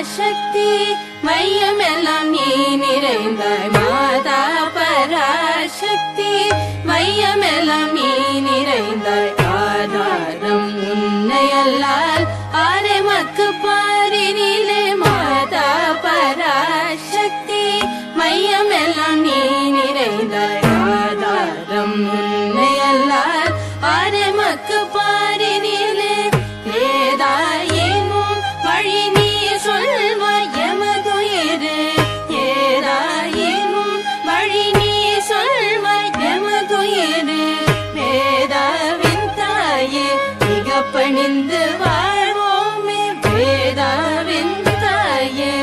பராசக்தி மையமெல்லாம் நீ நிறைந்தாய் மாதா பராசக்தி மையமெல்லாம் நீ நிறைந்தாய் ஆதாரம் உன்னையல்லால் ஆரமக்கு பாரினிலே மாதா பராசக்தி மையமெல்லாம் நீ நிறைந்தாய் ஆதாரம் உன்னையல்லால் ஆரமக்கு பாரினிலே ஏதாயினும் வழி நீ சொல்வாய் எமதுயிரே ஏதாயினும் வழி நீ சொல்வாய் எமதுயிரே வேதாவின் தாயே மிக பணிந்து வாழ்வோமே வேதாவின் தாயே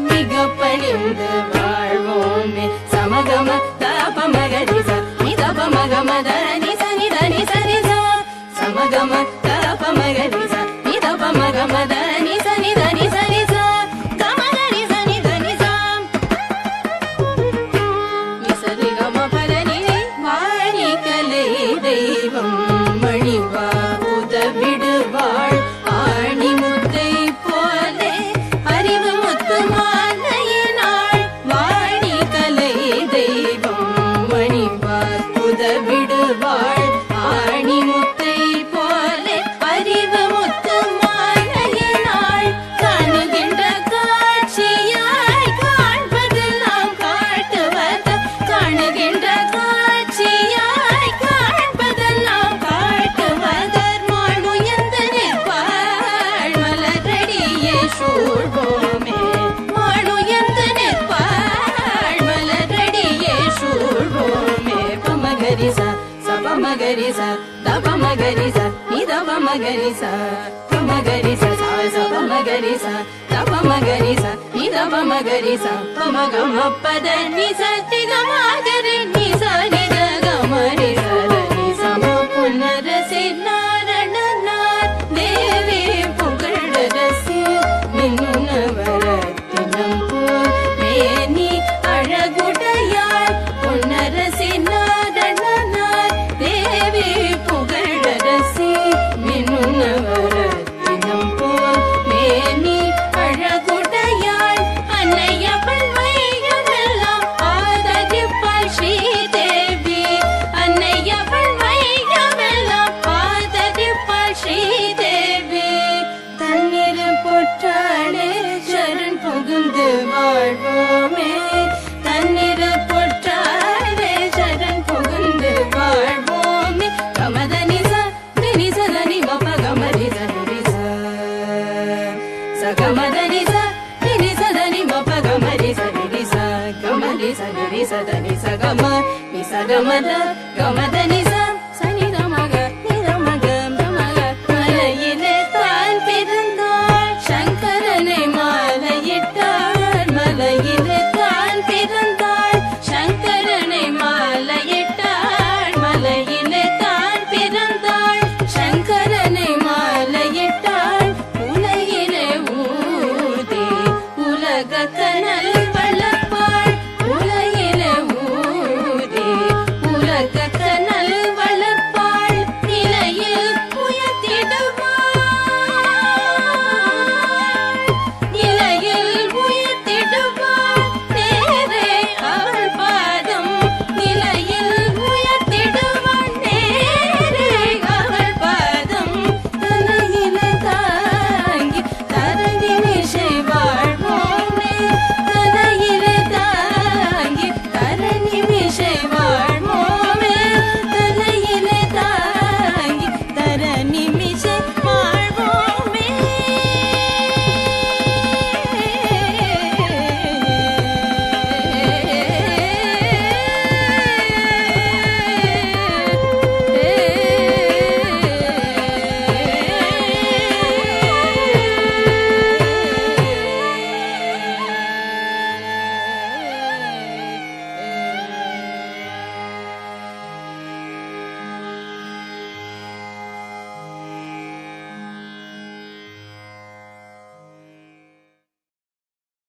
மிக பணிந்து வாழ்வோமே சமகம தபமகரிச நிதபமகமத நிச நித நிச நிச சமகம தபமகரிச நிதபமகமத நிச நித நிச நிச கமகரிச நித நிச நிசரிகம பரணி வாணி கலை தெய்வம் மணிவா உதவிடுவாள் ஆணி முத்தை போலே அறிவு முத்து மாலையினாள் வாணி கலை தெய்வம் மணிவா உதவிடுவாள் ஆணி முத்தை போலே அறிவு முத்து மாலையினாள் காணுகின்ற காட்சியாய் காண்பதெல்லாம் காட்டுவது காணுகின்ற காட்சியாய் காண்பதெல்லாம் காட்டுவதர் மானு எந்த நிற்பாள் மலரடியே சூழ்வோமே மானு எந்த நிற்பாள் மலரடியே சூழ்வோமே பமகரிச சபமகரிச தபமகரிச நிதபமகரிச பமகரிச சபமகரிச தபமகரிச நிதபமகரிச பமகமப்பத நிசத்திகமாகரி நிச நிதகமரிச நிசம புனரசி நாரணனார் தேவி புகழரசி மின்னுனவரத்தினம் போல் மேனி அழகுடையாள் புனரசி நாரணனார் தேவி புகழரசி மின்னுனவரத்தினம் போல் மேனி அழகுடையாள் அன்னையப்பன் மையமெல்லாம் ஆதரிப்பாள் ஸ்ரீதேவி அன்னையப்பன் மையமெல்லாம் ஆதரிப்பாள் ஸ்ரீதேவி தண்ணீர் பொற்றாளே சரண் புகுந்து வாழ்வோமே தண்ணீர் பொற்றாளே சரண் புகுந்து வாழ்வோமே கமதனிச தினிசதனி மபகமரிச நிரிச சகமதனிச தினிசதனி மபகமரிச நிரிச கமரிச நிரிசதனி சகம நிசகமத கமதனி